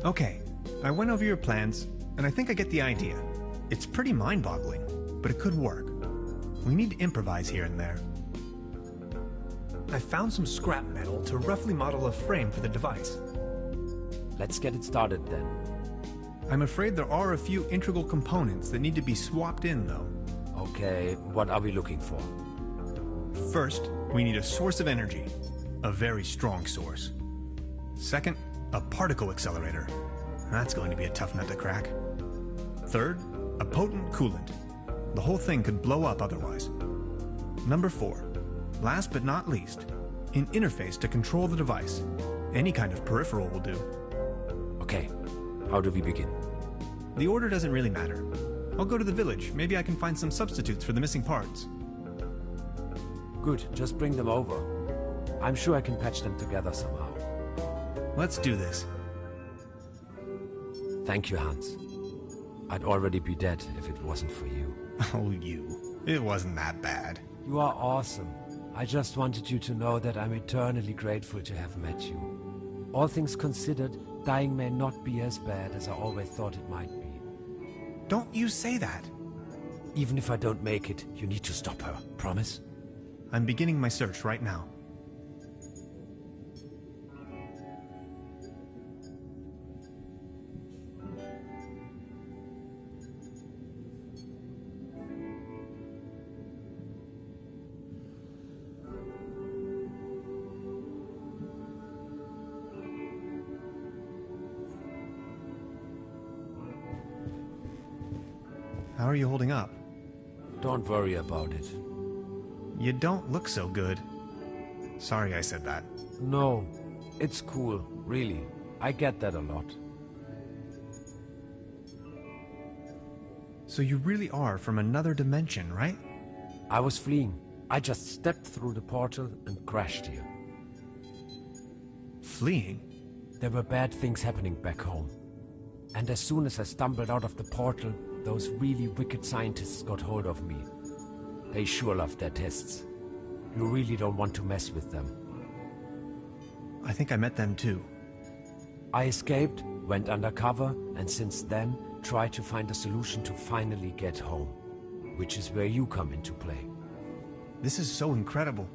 Okay, I went over your plans, and I think I get the idea. It's pretty mind-boggling, but it could work. We need to improvise here and there. I found some scrap metal to roughly model a frame for the device. Let's get it started then. I'm afraid there are a few integral components that need to be swapped in, though. Okay, what are we looking for? First, we need a source of energy. A very strong source. Second, a particle accelerator. That's going to be a tough nut to crack. Third, a potent coolant. The whole thing could blow up otherwise. Number 4, last but not least, an interface to control the device. Any kind of peripheral will do. Okay, how do we begin? The order doesn't really matter. I'll go to the village. Maybe I can find some substitutes for the missing parts. Good, just bring them over. I'm sure I can patch them together somehow. Let's do this. Thank you, Hans. I'd already be dead if it wasn't for you. Oh, you. It wasn't that bad. You are awesome. I just wanted you to know that I'm eternally grateful to have met you. All things considered, dying may not be as bad as I always thought it might be. Don't you say that. Even if I don't make it, you need to stop her. Promise? I'm beginning my search right now. How are you holding up? Don't worry about it. You don't look so good. Sorry I said that. No, it's cool, really. I get that a lot. So you really are from another dimension, right? I was fleeing. I just stepped through the portal and crashed here. Fleeing? There were bad things happening back home. And as soon as I stumbled out of the portal, those really wicked scientists got hold of me. They sure love their tests. You really don't want to mess with them. I think I met them too. I escaped, went undercover, and since then tried to find a solution to finally get home. Which is where you come into play. This is so incredible.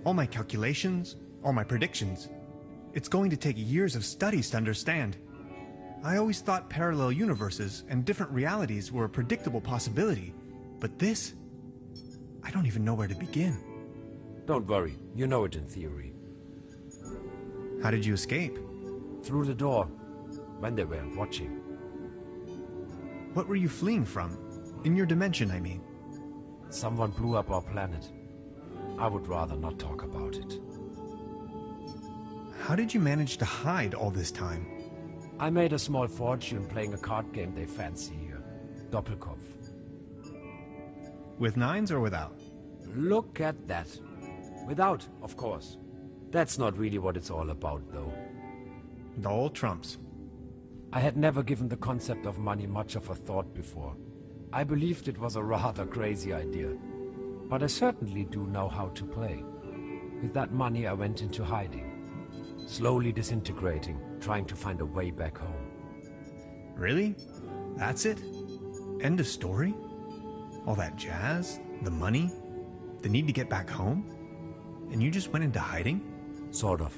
All my calculations, all my predictions. It's going to take years of studies to understand. I always thought parallel universes and different realities were a predictable possibility, but this, I don't even know where to begin. Don't worry, you know it in theory. How did you escape? Through the door, when they weren't watching. What were you fleeing from? In your dimension, I mean. Someone blew up our planet. I would rather not talk about it. How did you manage to hide all this time? I made a small fortune playing a card game they fancy here. Doppelkopf. With 9s or without? Look at that. Without, of course. That's not really what it's all about, though. The old trumps. I had never given the concept of money much of a thought before. I believed it was a rather crazy idea. But I certainly do know how to play. With that money I went into hiding. Slowly disintegrating, trying to find a way back home. Really? That's it? End of story? All that jazz? The money? The need to get back home? And you just went into hiding? Sort of.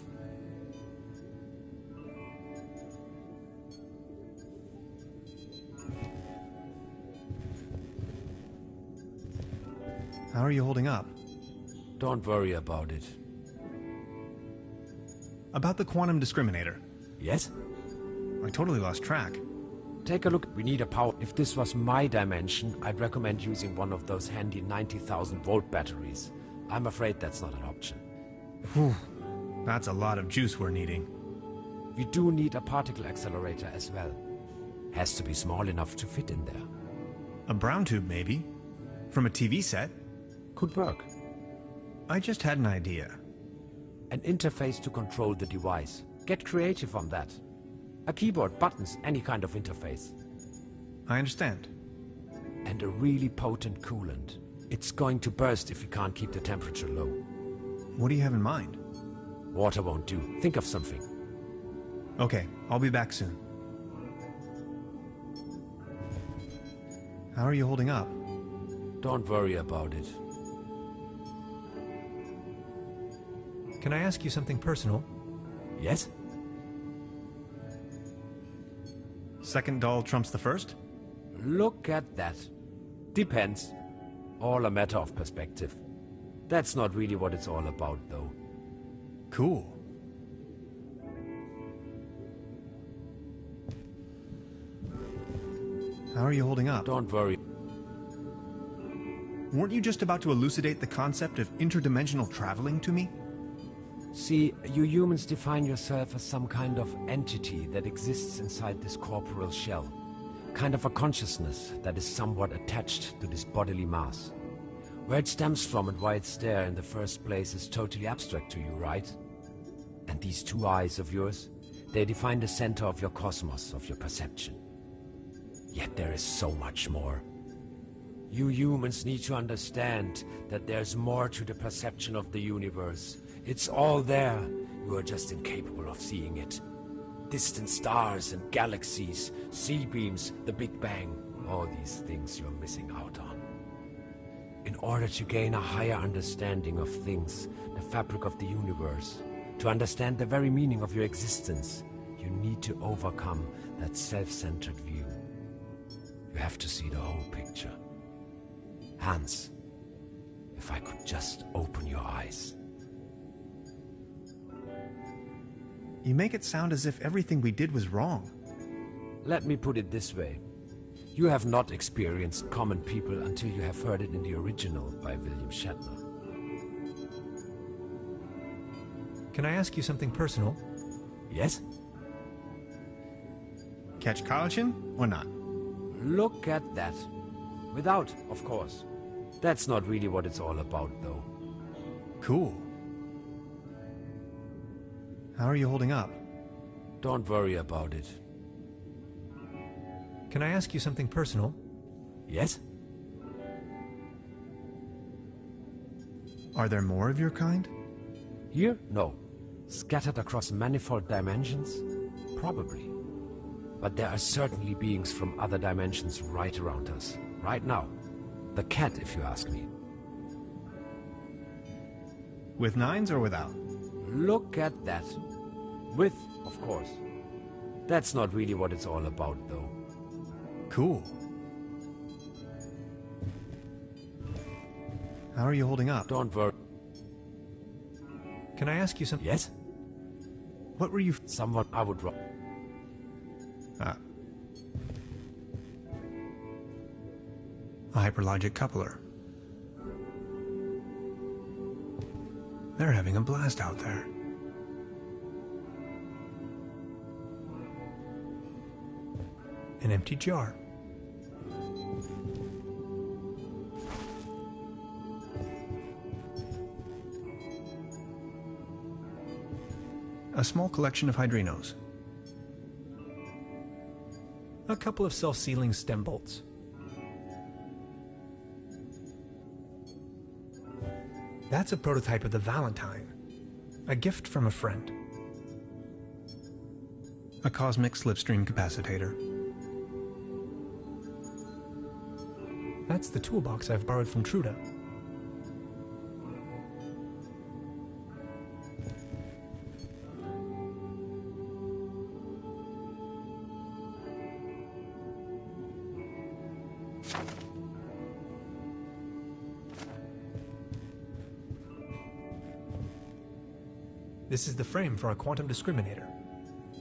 How are you holding up? Don't worry about it. About the quantum discriminator. Yes? I totally lost track. Take a look. We need a power. If this was my dimension, I'd recommend using one of those handy 90,000 volt batteries. I'm afraid that's not an option. Whew. That's a lot of juice we're needing. We do need a particle accelerator as well. Has to be small enough to fit in there. A brown tube, maybe? From a TV set? Could work. I just had an idea. An interface to control the device. Get creative on that. A keyboard, buttons, any kind of interface. I understand. And a really potent coolant. It's going to burst if we can't keep the temperature low. What do you have in mind? Water won't do. Think of something. Okay, I'll be back soon. How are you holding up? Don't worry about it. Can I ask you something personal? Yes? Second doll trumps the first? Look at that. Depends. All a matter of perspective. That's not really what it's all about, though. Cool. How are you holding up? Don't worry. Weren't you just about to elucidate the concept of interdimensional traveling to me? See, you humans define yourself as some kind of entity that exists inside this corporeal shell. Kind of a consciousness that is somewhat attached to this bodily mass. Where it stems from and why it's there in the first place is totally abstract to you, right? And these two eyes of yours, they define the center of your cosmos, of your perception. Yet there is so much more. You humans need to understand that there's more to the perception of the universe. It's all there. You are just incapable of seeing it. Distant stars and galaxies, sea beams, the Big Bang, all these things you're missing out on. In order to gain a higher understanding of things, the fabric of the universe, to understand the very meaning of your existence, you need to overcome that self-centered view. You have to see the whole picture. Hans, if I could just open your eyes. You make it sound as if everything we did was wrong. Let me put it this way. You have not experienced common people until you have heard it in the original by William Shatner. Can I ask you something personal? Yes? Catch Karlchen or not? Look at that. Without, of course. That's not really what it's all about, though. Cool. How are you holding up? Don't worry about it. Can I ask you something personal? Yes? Are there more of your kind? Here? No. Scattered across manifold dimensions? Probably. But there are certainly beings from other dimensions right around us. Right now. The cat, if you ask me. With nines or without? Look at that. With, of course. That's not really what it's all about, though. Cool. How are you holding up? Don't worry. Can I ask you something? Yes? What were you... Somewhat I would... A hyperlogic coupler. They're having a blast out there. An empty jar. A small collection of hydrinos. A couple of self-sealing stem bolts. That's a prototype of the Valentine. A gift from a friend. A cosmic slipstream capacitator. That's the toolbox I've borrowed from Truda. This is the frame for our quantum discriminator.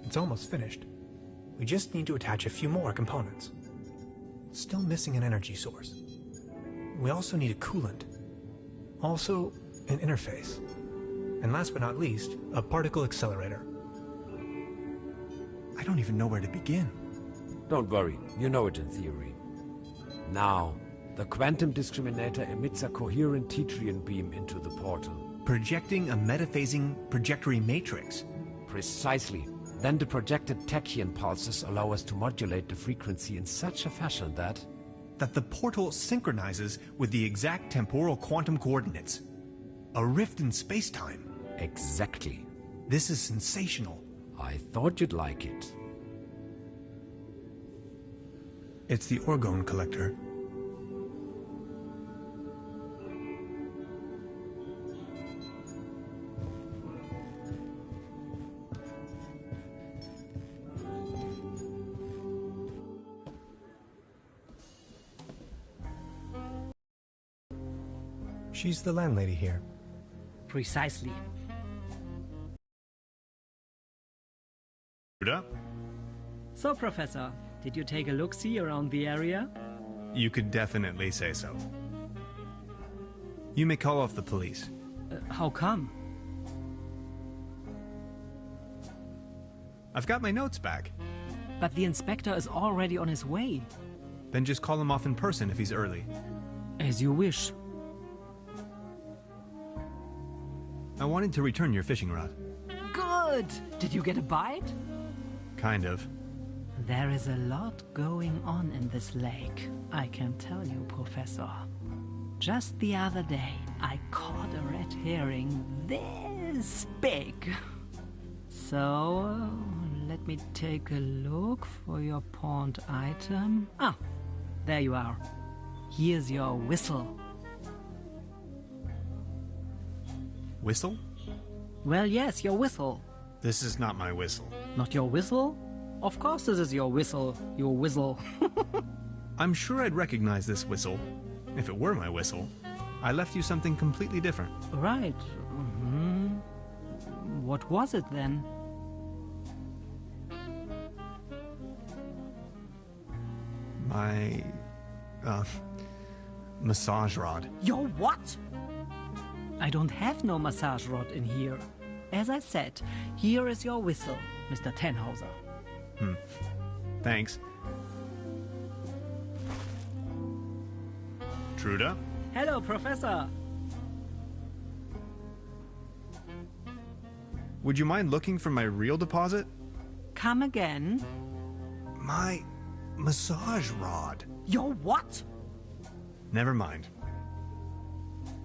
It's almost finished. We just need to attach a few more components. It's still missing an energy source. We also need a coolant. Also, an interface. And last but not least, a particle accelerator. I don't even know where to begin. Don't worry, you know it in theory. Now, the quantum discriminator emits a coherent Tetrian beam into the portal. Projecting a metaphasing trajectory matrix. Precisely. Then the projected tachyon pulses allow us to modulate the frequency in such a fashion that the portal synchronizes with the exact temporal quantum coordinates. A rift in space-time. Exactly. This is sensational. I thought you'd like it. It's the orgone collector. She's the landlady here. Precisely. Truda? So, Professor, did you take a look-see around the area? You could definitely say so. You may call off the police. How come? I've got my notes back. But the inspector is already on his way. Then just call him off in person if he's early. As you wish. I wanted to return your fishing rod. Good! Did you get a bite? Kind of. There is a lot going on in this lake, I can tell you, Professor. Just the other day, I caught a red herring this big. So, let me take a look for your pawned item. Ah, there you are. Here's your whistle. Whistle? Well, yes, your whistle. This is not my whistle. Not your whistle? Of course this is your whistle, your whistle. I'm sure I'd recognize this whistle if it were my whistle. I left you something completely different. Right. What was it then? My, massage rod. Your what? I don't have no massage rod in here. As I said, here is your whistle, Mr. Tannhauser. Thanks. Truda? Hello, Professor. Would you mind looking for my real deposit? Come again? My massage rod. Your what? Never mind.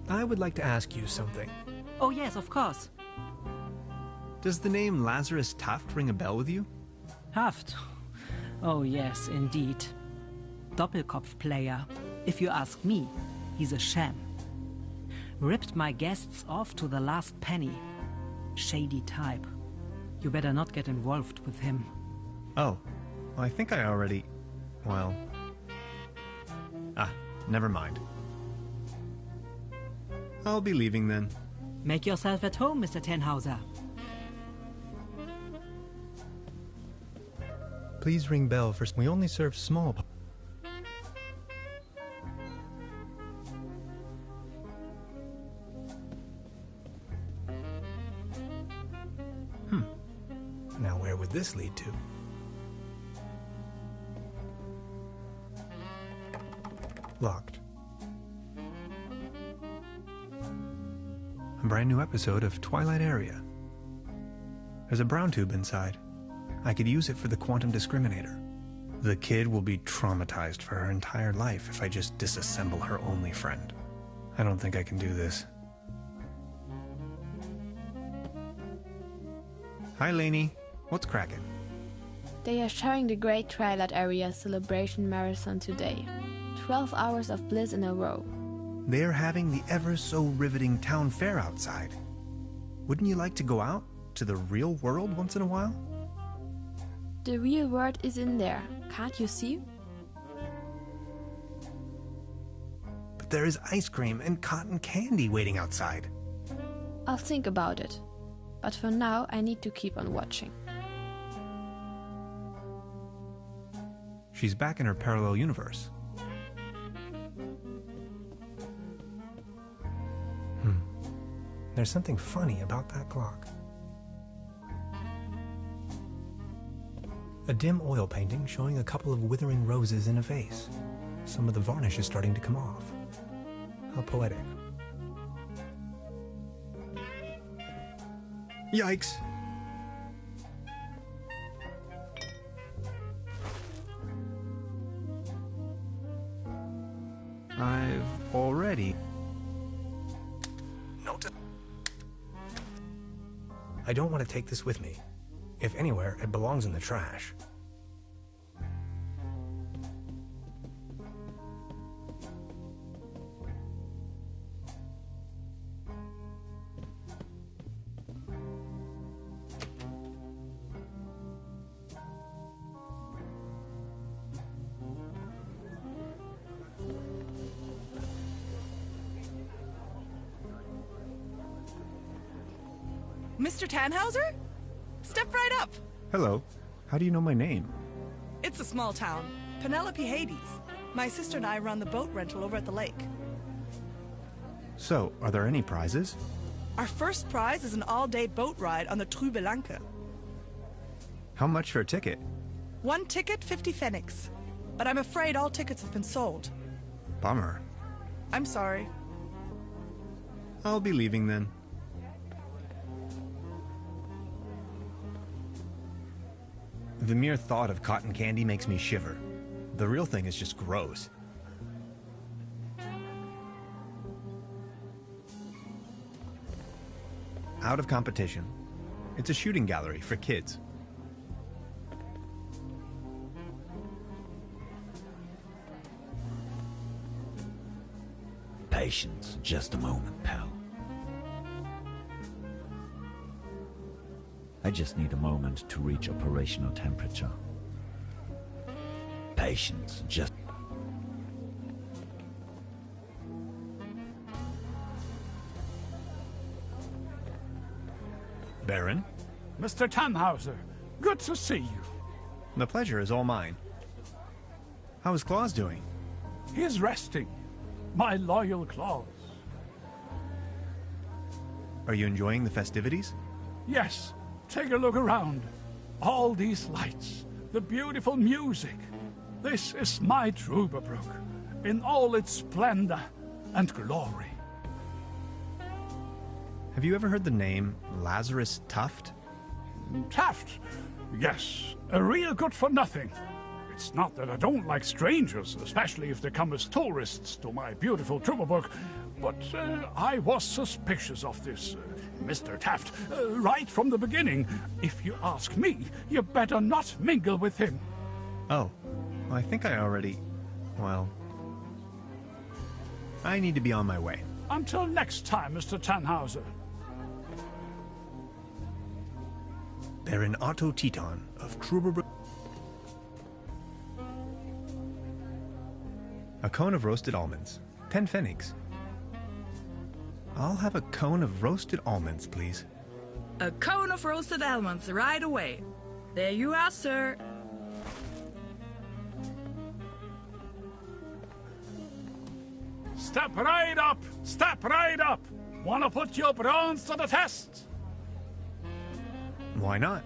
I would like to ask you something. Oh yes, of course. Does the name Lazarus Taft ring a bell with you? Haft. Oh yes, indeed. Doppelkopf player. If you ask me, he's a sham. Ripped my guests off to the last penny. Shady type. You better not get involved with him. Oh, well, I think I already... well... never mind. I'll be leaving then. Make yourself at home, Mr. Tannhauser. Please ring bell for... We only serve small... Now where would this lead to? Locked. A brand new episode of Twilight Area. There's a brown tube inside. I could use it for the quantum discriminator. The kid will be traumatized for her entire life if I just disassemble her only friend. I don't think I can do this. Hi, Lainey. What's cracking? They are showing the Great Twilight Area Celebration Marathon today. 12 hours of bliss in a row. They're having the ever-so-riveting town fair outside. Wouldn't you like to go out to the real world once in a while? The real world is in there, can't you see? But there is ice cream and cotton candy waiting outside. I'll think about it. But for now, I need to keep on watching. She's back in her parallel universe. There's something funny about that clock. A dim oil painting showing a couple of withering roses in a vase. Some of the varnish is starting to come off. How poetic. Yikes! I've already... Note. I don't want to take this with me. If anywhere, it belongs in the trash. Mr. Tannhauser? Step right up. Hello. How do you know my name? It's a small town. Penelope Hades. My sister and I run the boat rental over at the lake. So, are there any prizes? Our first prize is an all-day boat ride on the Truberbrook. How much for a ticket? One ticket, 50 pfennigs. But I'm afraid all tickets have been sold. Bummer. I'm sorry. I'll be leaving then. The mere thought of cotton candy makes me shiver. The real thing is just gross. Out of competition. It's a shooting gallery for kids. Patience, just a moment, pal. I just need a moment to reach operational temperature. Patience, just... Baron, Mr. Tannhauser, good to see you. the pleasure is all mine. How is Claus doing? He's resting. My loyal Claus. Are you enjoying the festivities? Yes, take a look around. All these lights, the beautiful music. This is my Truberbrook, in all its splendor and glory. Have you ever heard the name Lazarus Tuft? Taft, yes, a real good-for-nothing. It's not that I don't like strangers, especially if they come as tourists to my beautiful Truberbrook, but I was suspicious of this Mr. Taft right from the beginning. If you ask me, you better not mingle with him. Oh, I think I already... well... I need to be on my way. Until next time, Mr. Tannhauser. Baron Otto Teton of Truberbrook. A cone of roasted almonds. 10 pfennigs. I'll have a cone of roasted almonds, please. A cone of roasted almonds right away. There you are, sir. Step right up! Step right up! Wanna put your brains to the test? Why not?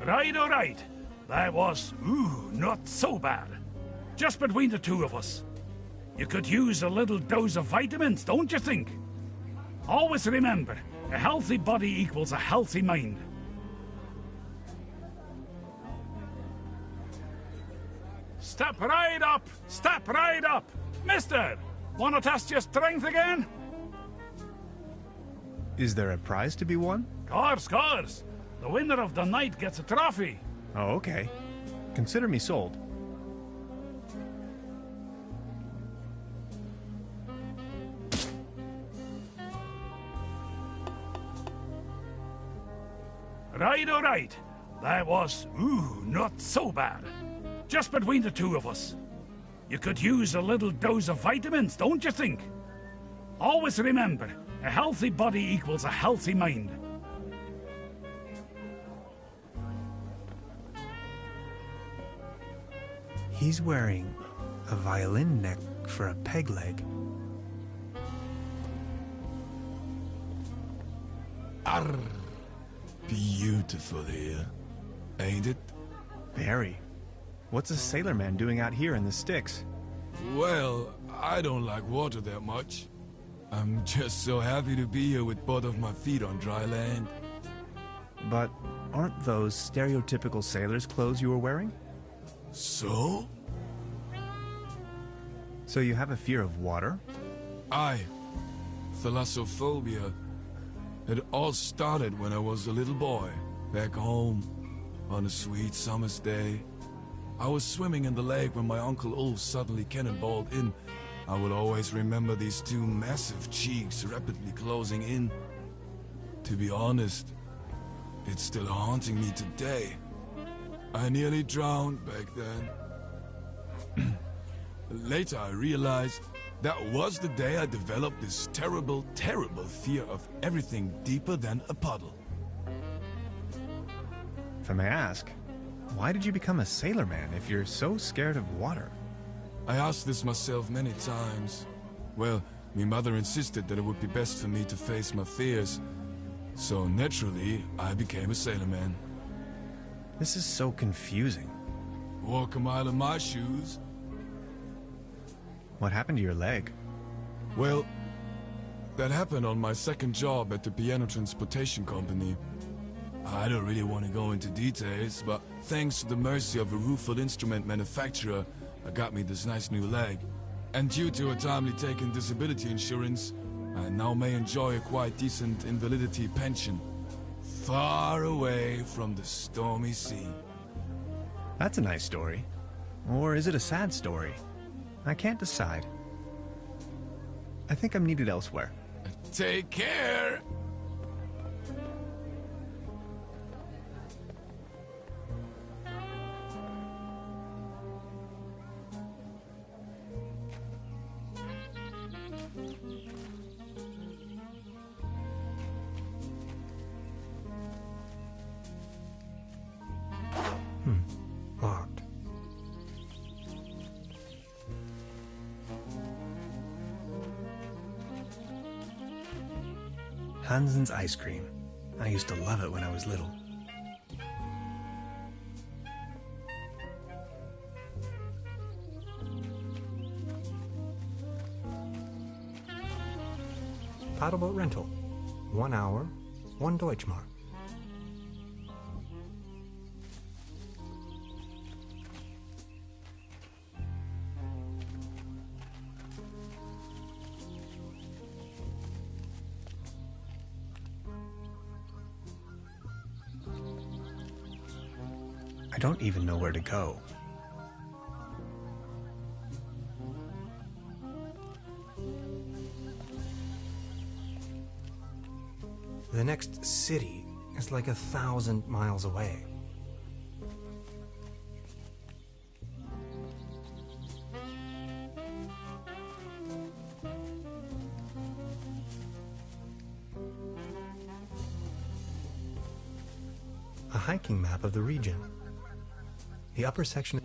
Right, all right. That was, not so bad. Just between the two of us. You could use a little dose of vitamins, don't you think? Always remember, a healthy body equals a healthy mind. Step right up! Step right up! Mister, wanna test your strength again? Is there a prize to be won? Course. The winner of the night gets a trophy. Oh, okay. Consider me sold. Right, all right. That was, not so bad. Just between the two of us. You could use a little dose of vitamins, don't you think? Always remember, a healthy body equals a healthy mind. He's wearing a violin neck for a peg leg. Arr, beautiful here, ain't it? Very. What's a sailorman doing out here in the sticks? Well, I don't like water that much. I'm just so happy to be here with both of my feet on dry land. But aren't those stereotypical sailor's clothes you were wearing? So? So you have a fear of water? Aye. Thalassophobia. It all started when I was a little boy, back home, on a sweet summer's day. I was swimming in the lake when my Uncle Ulf suddenly cannonballed in. I will always remember these two massive cheeks rapidly closing in. To be honest, it's still haunting me today. I nearly drowned back then. Later I realized that was the day I developed this terrible, terrible fear of everything deeper than a puddle. If I may ask, why did you become a sailorman if you're so scared of water? I asked this myself many times. Well, my mother insisted that it would be best for me to face my fears. So naturally, I became a sailorman. This is so confusing. Walk a mile in my shoes. What happened to your leg? Well, that happened on my second job at the piano transportation company. I don't really want to go into details, but thanks to the mercy of a rueful instrument manufacturer, I got me this nice new leg. And due to a timely taken disability insurance, I now may enjoy a quite decent invalidity pension. Far away from the stormy sea. That's a nice story. Or is it a sad story? I can't decide. I think I'm needed elsewhere. Take care! Locked. Hansen's ice cream. I used to love it when I was little. Paddleboat rental. 1 hour, 1 Deutschmark. I don't even know where to go. The next city is like 1,000 miles away. A hiking map of the region. The upper section.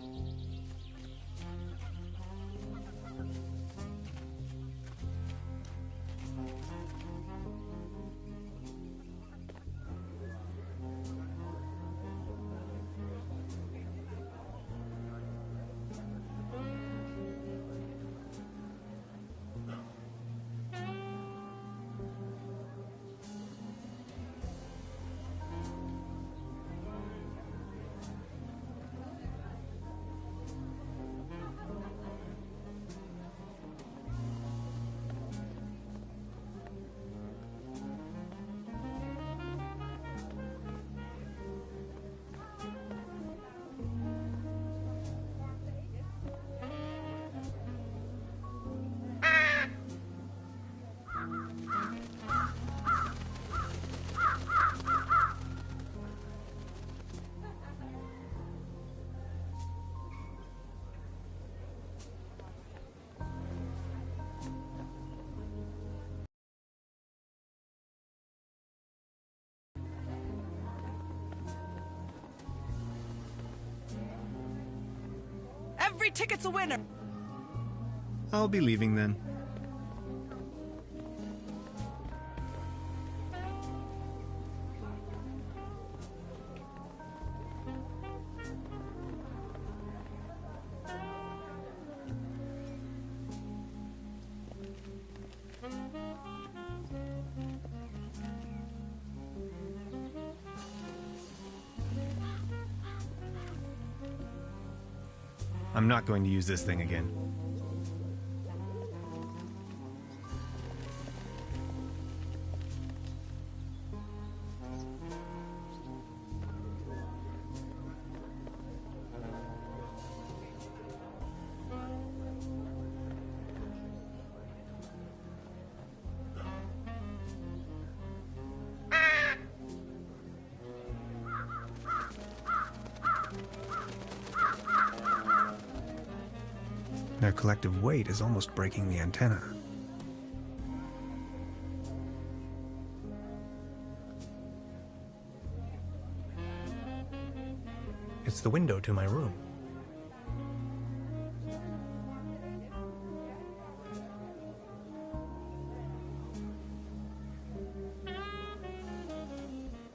Every ticket's a winner. I'll be leaving then. I'm not going to use this thing again. Their collective weight is almost breaking the antenna. It's the window to my room.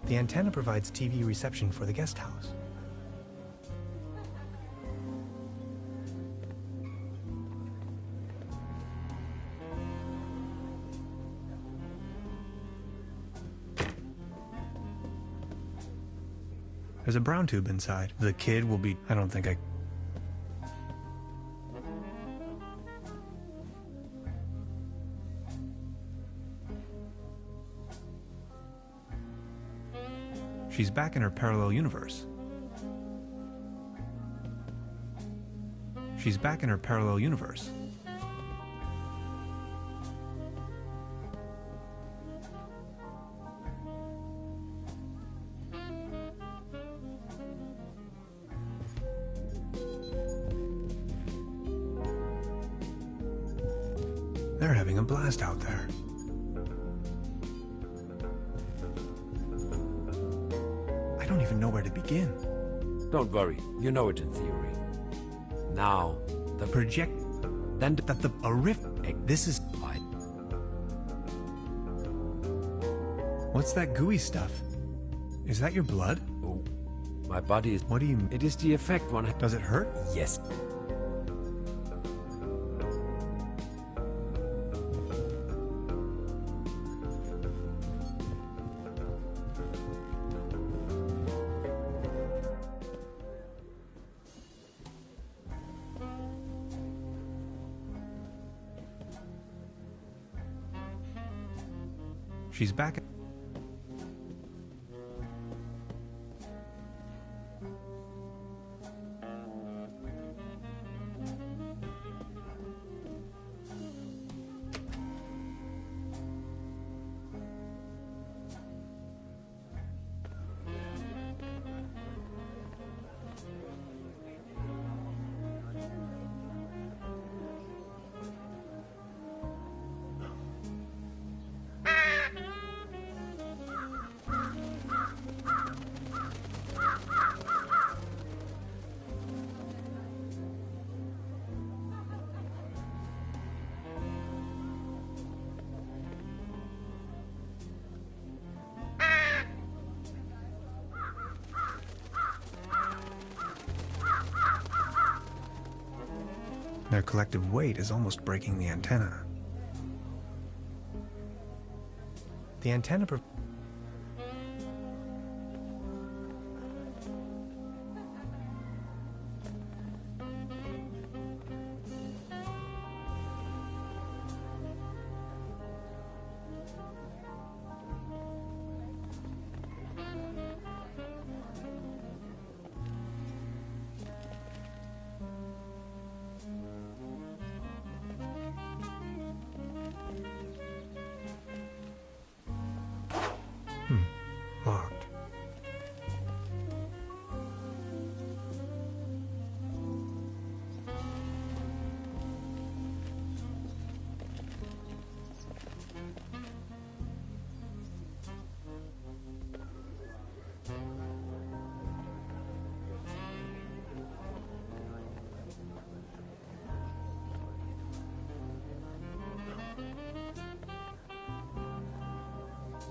The antenna provides TV reception for the guest house. There's a brown tube inside. The kid will be... I don't think I... She's back in her parallel universe. She's back in her parallel universe. They're having a blast out there. I don't even know where to begin. Don't worry, you know it in theory. Now, the Project... then That the... A rift... This is... I... What's that gooey stuff? Is that your blood? Oh, my body is... What do you... It is the effect one... Does it hurt? Yes. She's back... Their collective weight is almost breaking the antenna. The antenna... Locked.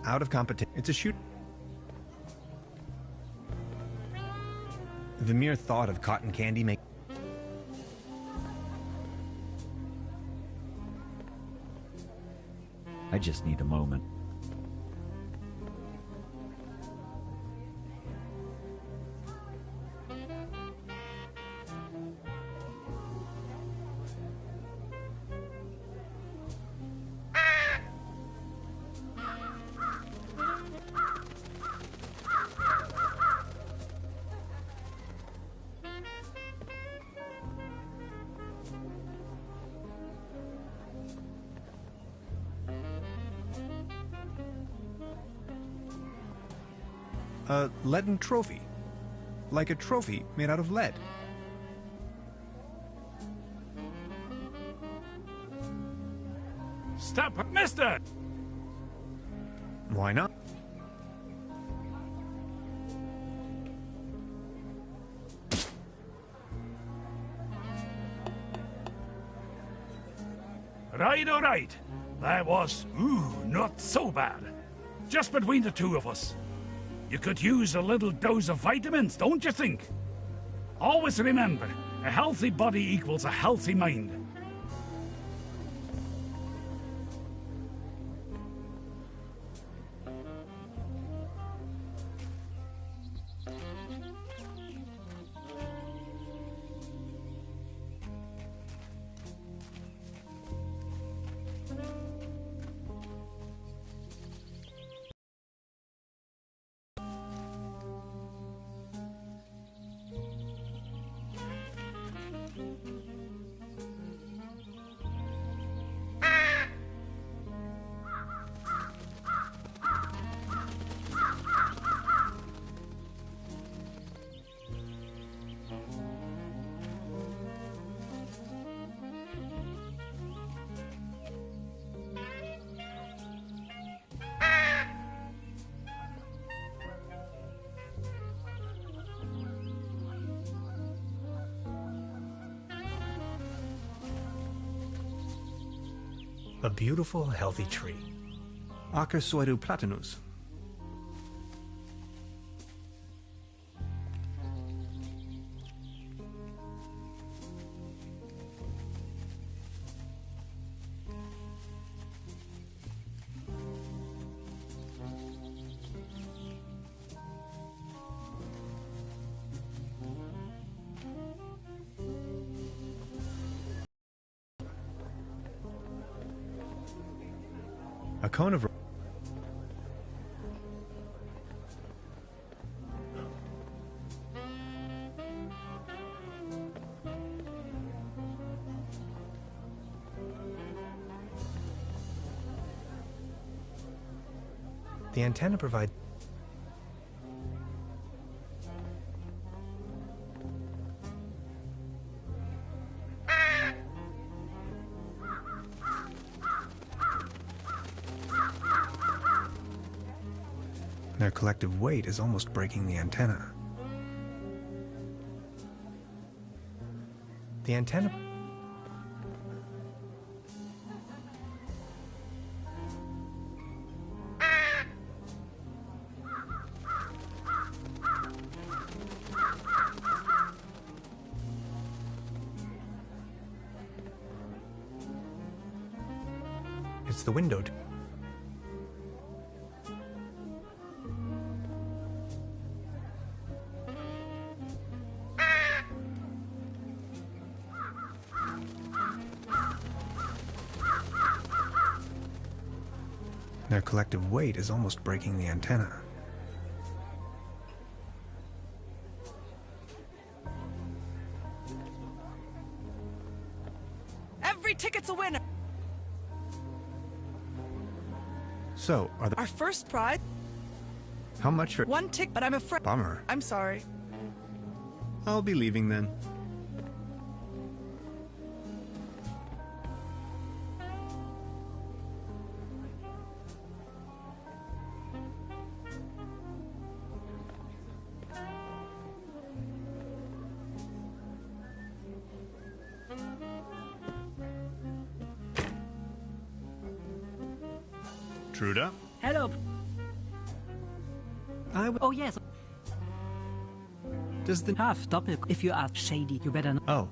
Out of competition. It's a shoot. The mere thought of cotton candy make... I just need a moment. A leaden trophy. Like a trophy made out of lead. Step, mister! Why not? Right, all right. That was, not so bad. Just between the two of us. You could use a little dose of vitamins, don't you think? Always remember, a healthy body equals a healthy mind. A beautiful, healthy tree. Acersoidu platanus. A cone of... The antenna provides... Their collective weight is almost breaking the antenna. The antenna... It's the window to... Their collective weight is almost breaking the antenna. Every ticket's a winner. So, are the... Our first prize, How much for... one tick, but I'm afraid. Bummer. I'm sorry. I'll be leaving then. Truda? Hello. Oh, yes. Does the... Half double. If you are shady, you better know. Oh.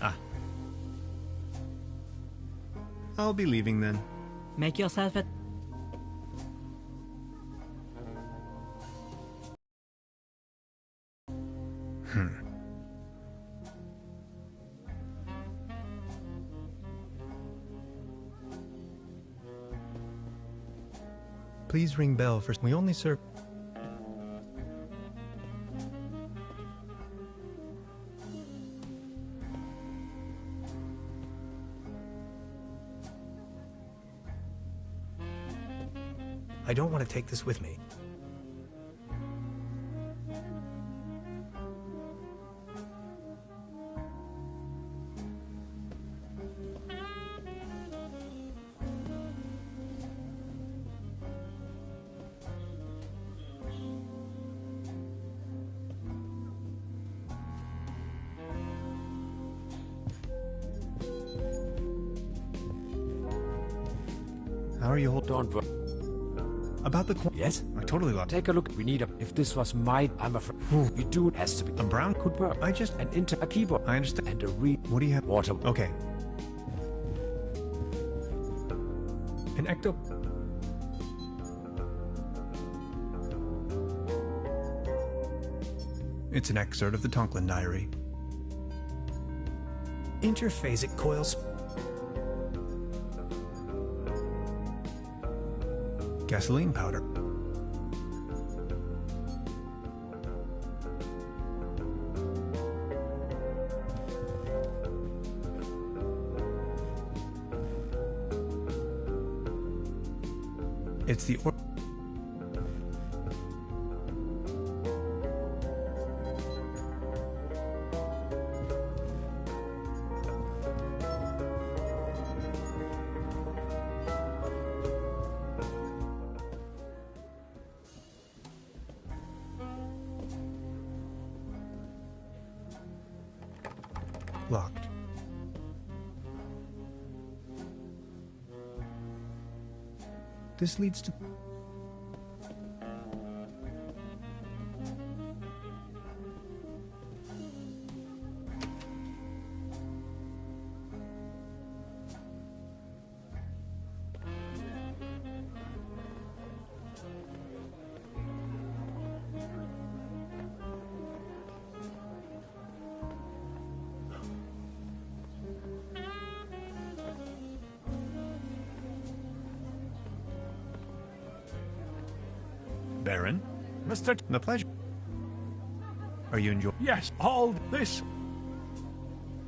Ah. I'll be leaving then. Make yourself at... Please ring bell for... We only serve... I don't want to take this with me. How are you holding? Don't worry. About the Yes? I totally lost. Take a look. We need a... If this was my... I'm afraid... We do... Has to be... A brown? Could work. I just... A keyboard. I understand. And a read... What do you have? Water. Okay. An ecto... It's an excerpt of the Tonklin Diary. Interphasic coils... Gasoline powder. It's the locked. This leads to... Baron? Mr. The pleasure. Are you enjoying? Yes, all this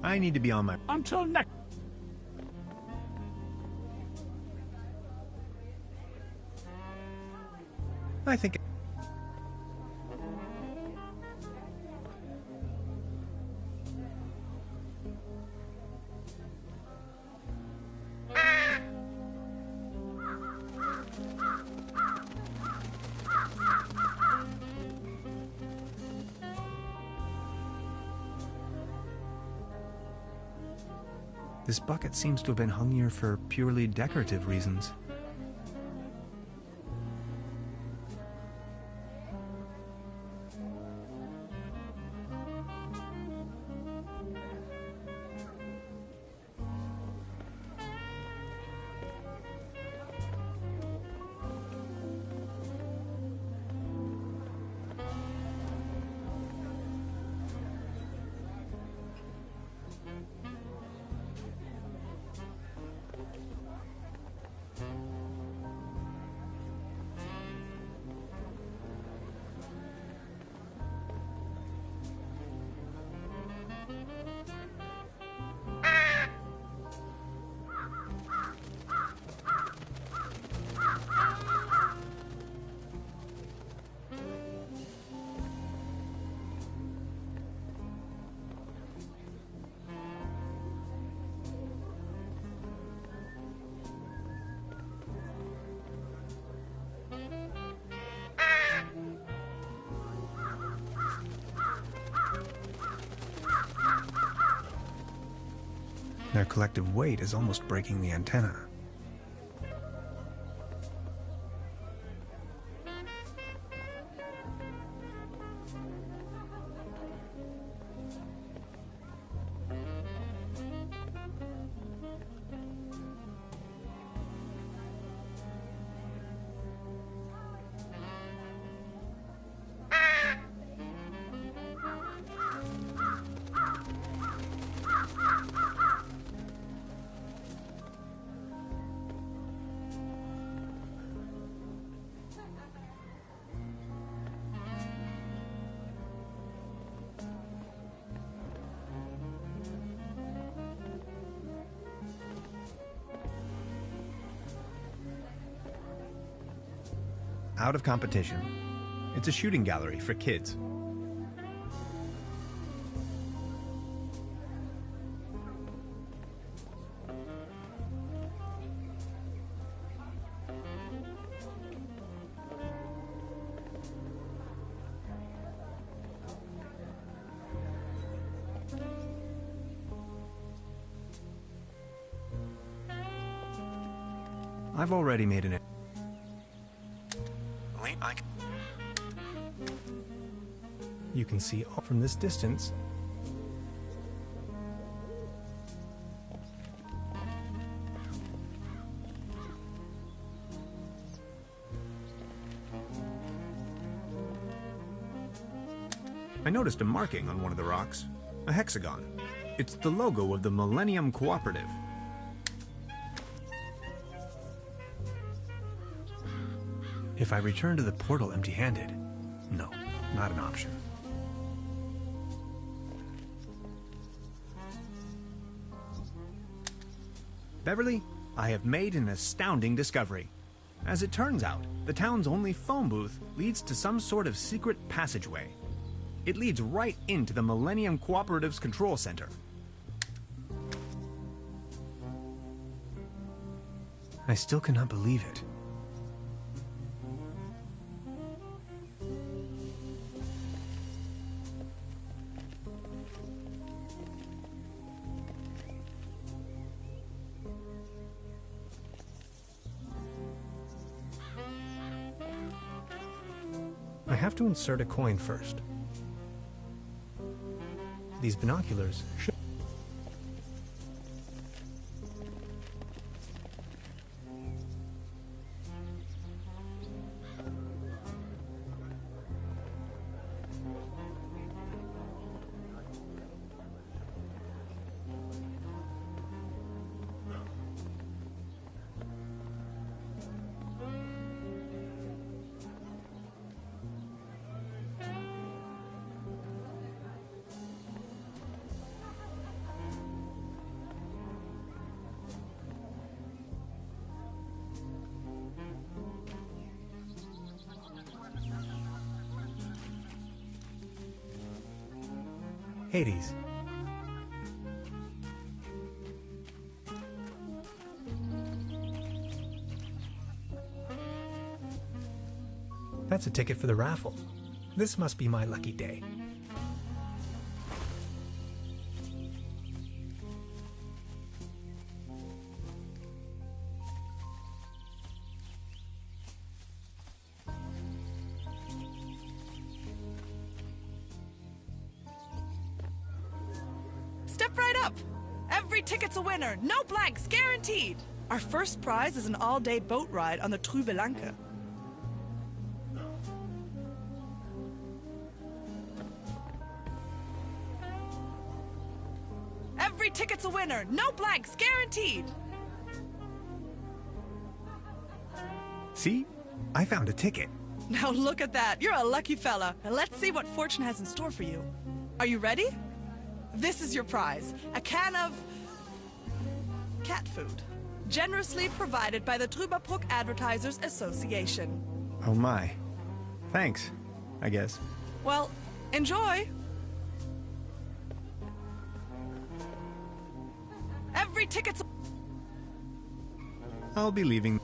I need to be on my... until next. I think... This bucket seems to have been hung here for purely decorative reasons. Their collective weight is almost breaking the antenna. Out of competition. It's a shooting gallery for kids. I've already made an... You can see all from this distance. I noticed a marking on one of the rocks. A hexagon. It's the logo of the Millennium Cooperative. If I return to the portal empty-handed, no, not an option. Beverly, I have made an astounding discovery. As it turns out, the town's only phone booth leads to some sort of secret passageway. It leads right into the Millennium Cooperative's control center. I still cannot believe it. I have to insert a coin first. These binoculars should... Hades. That's a ticket for the raffle. This must be my lucky day. Step right up. Every ticket's a winner. No blanks, guaranteed. Our first prize is an all-day boat ride on the Truberbrook. Every ticket's a winner. No blanks, guaranteed. See? I found a ticket. Now look at that. You're a lucky fella. And let's see what fortune has in store for you. Are you ready? This is your prize. A can of cat food. Generously provided by the Truberbrook Advertisers Association. Oh my. Thanks, I guess. Well, enjoy. Every ticket's... I'll be leaving.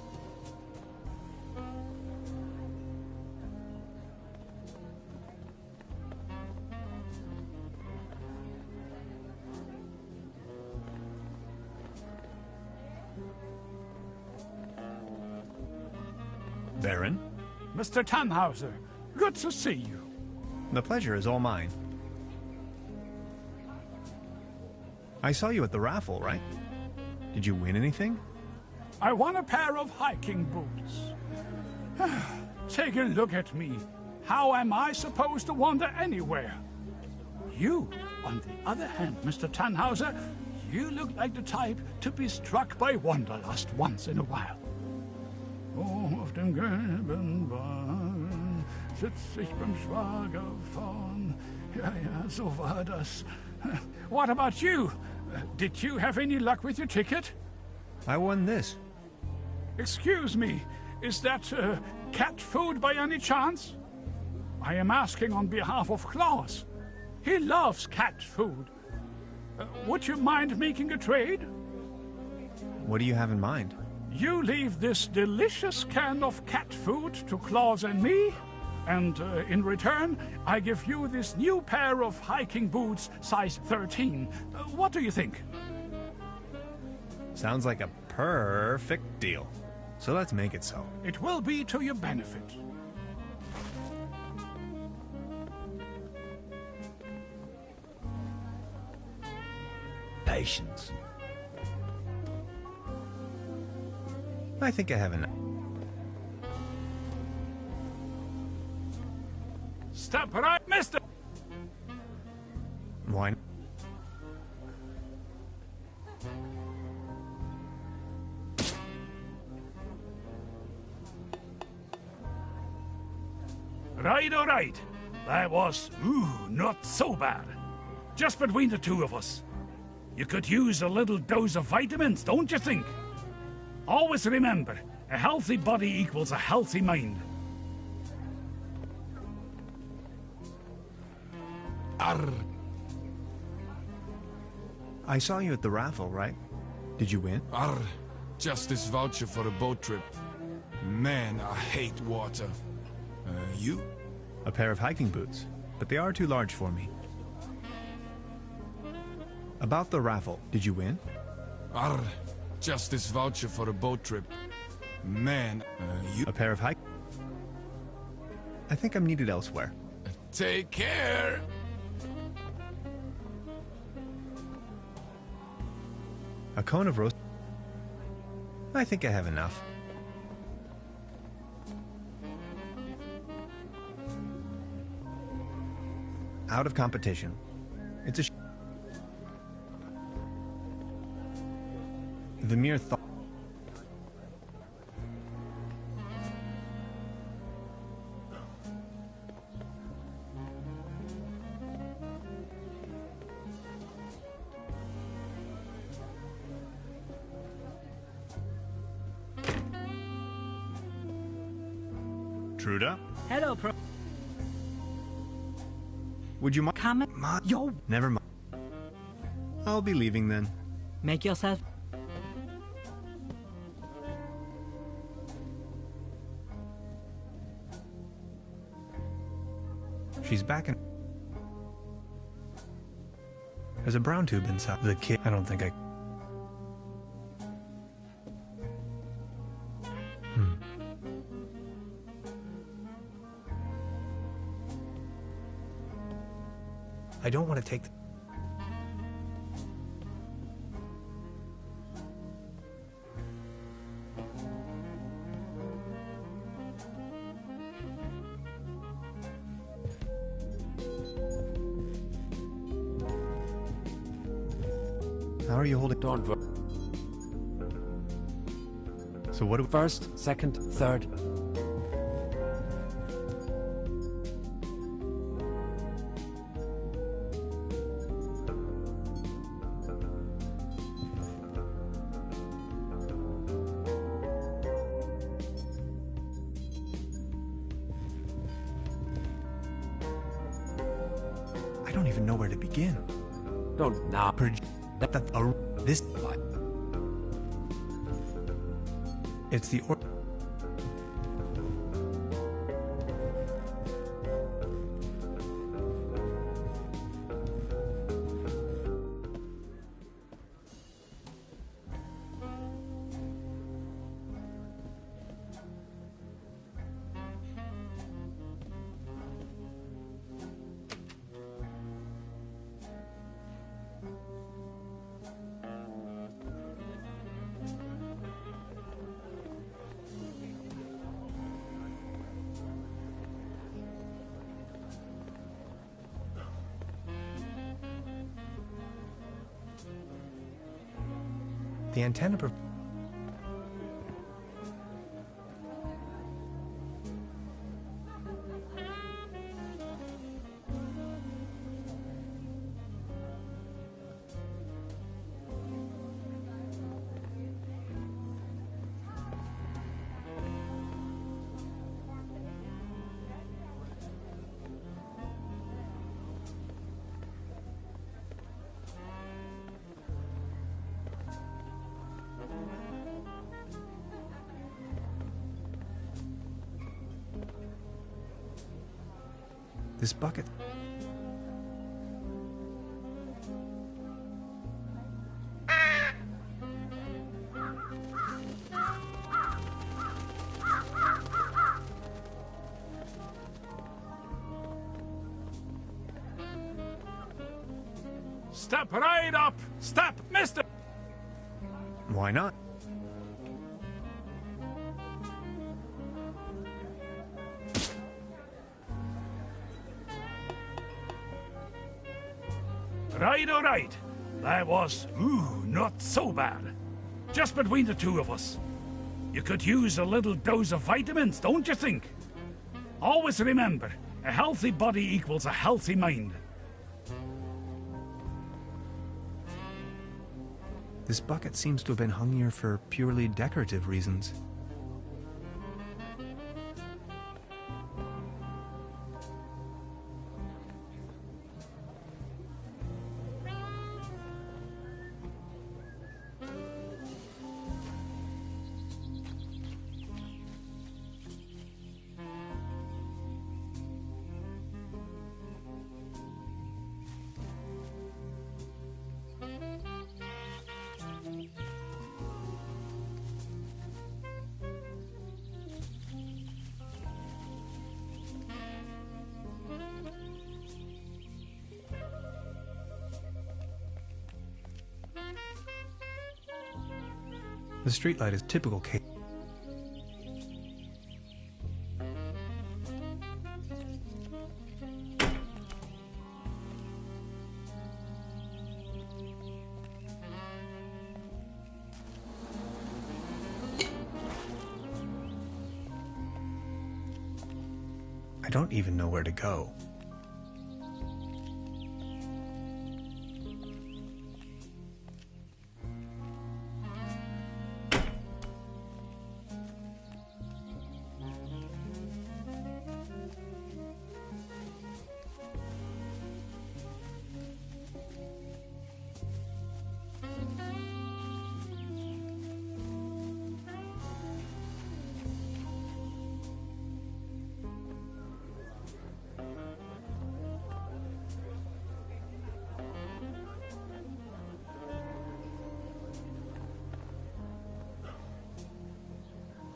Baron? Mr. Tannhauser, good to see you. The pleasure is all mine. I saw you at the raffle, right? Did you win anything? I won a pair of hiking boots. Take a look at me. How am I supposed to wander anywhere? You, on the other hand, Mr. Tannhauser, you look like the type to be struck by wanderlust once in a while. Oh, auf dem gelben Wagen sitz ich beim Schwager vorn. Ja, so war das. What about you? Did you have any luck with your ticket? I won this. Excuse me, is that cat food by any chance? I am asking on behalf of Klaus. He loves cat food. Would you mind making a trade? What do you have in mind? You leave this delicious can of cat food to Klaus and me, and in return, I give you this new pair of hiking boots, size 13. What do you think? Sounds like a perfect deal. So let's make it so. It will be to your benefit. Patience. I think I have enough. Step right, mister! Why? Right, all right. That was, not so bad. Just between the two of us. You could use a little dose of vitamins, don't you think? Always remember, a healthy body equals a healthy mind. Arr! I saw you at the raffle, right? Did you win? Arr! Just this voucher for a boat trip. Man, I hate water. You? A pair of hiking boots, but they are too large for me. About the raffle, did you win? Arr! Just this voucher for a boat trip. Man, you... A pair of hike... I think I'm needed elsewhere. Take care! A cone of roast... I think I have enough. Out of competition. It's a the mere thought... Truda? Hello, Pro. Would you mind? Come. Yo. Never mind. I'll be leaving then. Make yourself. She's back in... There's a brown tube inside the kid. I don't think I... I don't want to take... How are you holding... Don't worry. So what do... First, second, third. I don't even know where to begin. Don't now. This... It's the... The antenna... This bucket... step right up. Step, mister. Why not? Right, all right. That was, not so bad. Just between the two of us. You could use a little dose of vitamins, don't you think? Always remember, a healthy body equals a healthy mind. This bucket seems to have been hung here for purely decorative reasons. The streetlight is typical case. I don't even know where to go.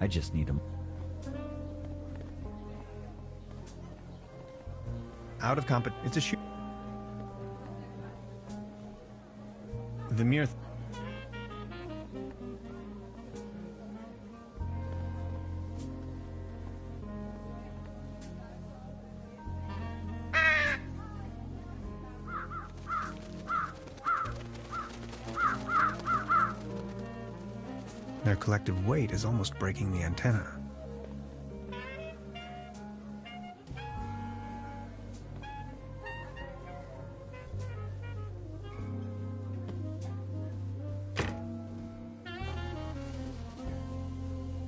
I just need a... Out of it's a shoot. The mere Their collective weight is almost breaking the antenna.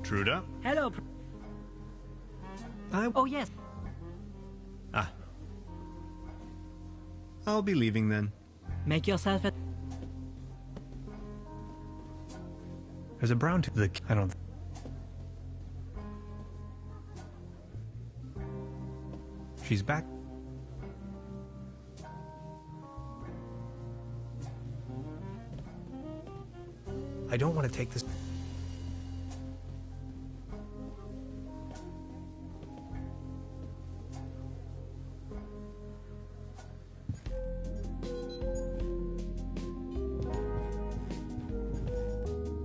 Truda? Hello. Oh, yes. Ah. I'll be leaving then. Make yourself at... There's a brown I don't... She's back. I don't want to take this...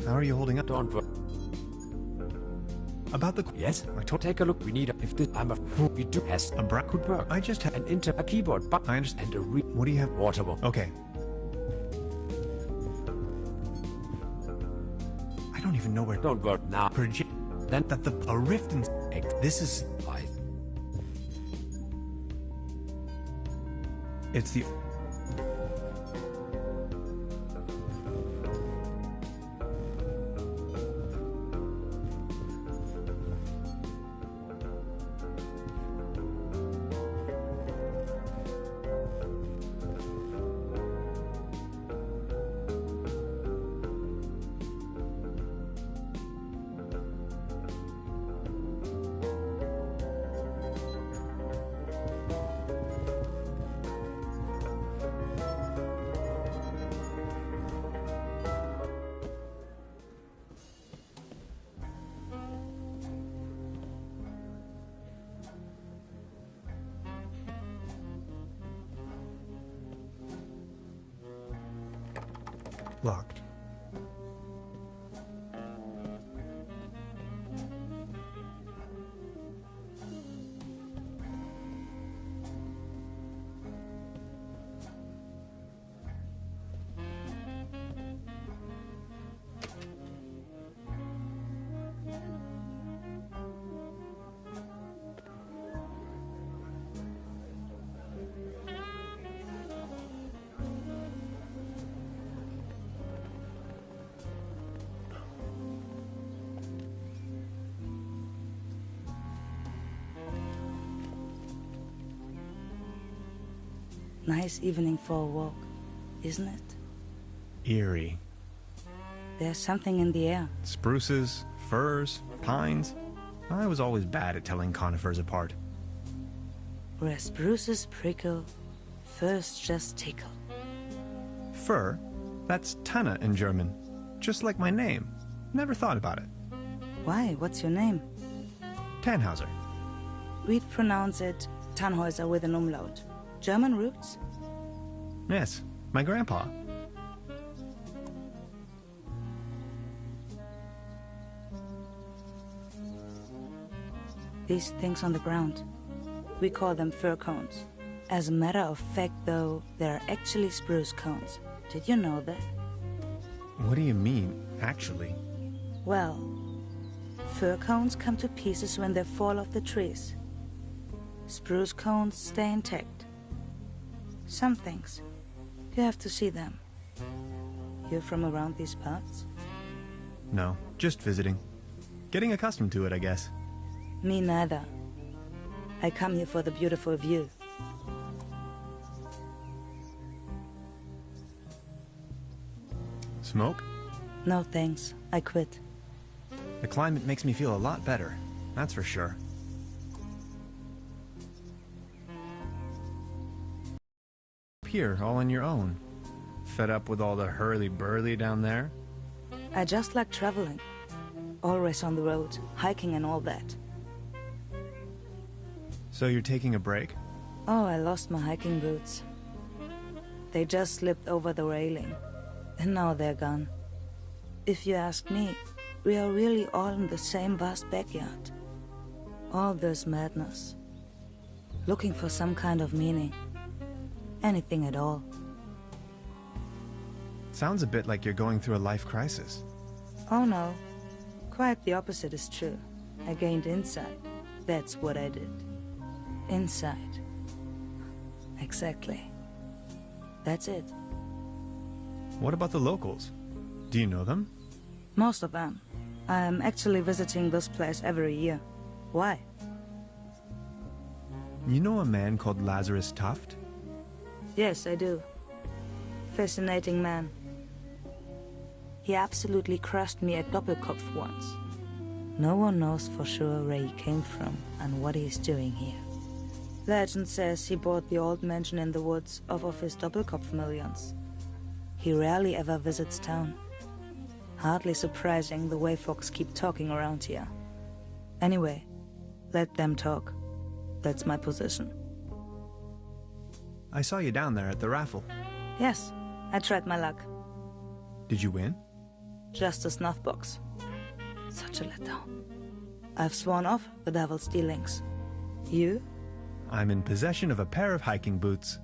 How are you holding up? Don't worry. About the... Yes? I told... Take a look. We need a... If this... I'm a... We do... Has... A brown... Could work. I just have... A keyboard. But I understand. And a What do you have? Water bottle. Okay. I don't even know where... Don't worry. Now. Then that a rift in... This is... It's the... Locked. Nice evening for a walk, isn't it? Eerie. There's something in the air. Spruces, firs, pines. I was always bad at telling conifers apart. Where spruces prickle, firs just tickle. Fir? That's Tanne in German. Just like my name. Never thought about it. Why? What's your name? Tannhauser. We'd pronounce it Tannhäuser with an umlaut. German roots? Yes, my grandpa. These things on the ground. We call them fir cones. As a matter of fact, though, they're actually spruce cones. Did you know that? What do you mean, actually? Well, fir cones come to pieces when they fall off the trees. Spruce cones stay intact. Some things, you have to see them. You're from around these parts? No, just visiting. Getting accustomed to it, I guess. Me neither. I come here for the beautiful view. Smoke? No thanks, I quit. The climate makes me feel a lot better, that's for sure. Here, all on your own. Fed up with all the hurly-burly down there? I just like traveling. Always on the road, hiking and all that. So you're taking a break? Oh, I lost my hiking boots. They just slipped over the railing. And now they're gone. If you ask me, we are really all in the same vast backyard. All this madness. Looking for some kind of meaning. Anything at all. Sounds a bit like you're going through a life crisis. Oh no. Quite the opposite is true. I gained insight. That's what I did. Insight. Exactly. That's it. What about the locals? Do you know them? Most of them. I am actually visiting this place every year. Why? You know a man called Lazarus Tuft? Yes, I do. Fascinating man. He absolutely crushed me at Doppelkopf once. No one knows for sure where he came from and what he's doing here. Legend says he bought the old mansion in the woods off of his Doppelkopf millions. He rarely ever visits town. Hardly surprising the way folks keep talking around here. Anyway, let them talk. That's my position. I saw you down there at the raffle. Yes, I tried my luck. Did you win? Just a snuff box. Such a letdown. I've sworn off the devil's dealings. You? I'm in possession of a pair of hiking boots.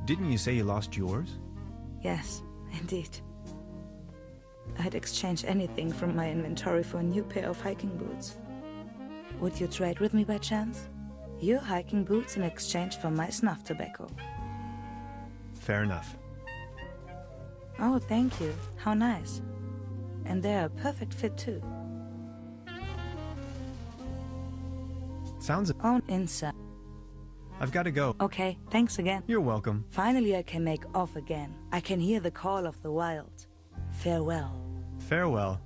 Didn't you say you lost yours? Yes, indeed. I'd exchange anything from my inventory for a new pair of hiking boots. Would you trade with me by chance? Your hiking boots in exchange for my snuff tobacco. Fair enough. Oh, thank you. How nice. And they're a perfect fit too. Sounds... On inside. I've got to go. Okay, thanks again. You're welcome. Finally I can make off again. I can hear the call of the wild. Farewell. Farewell.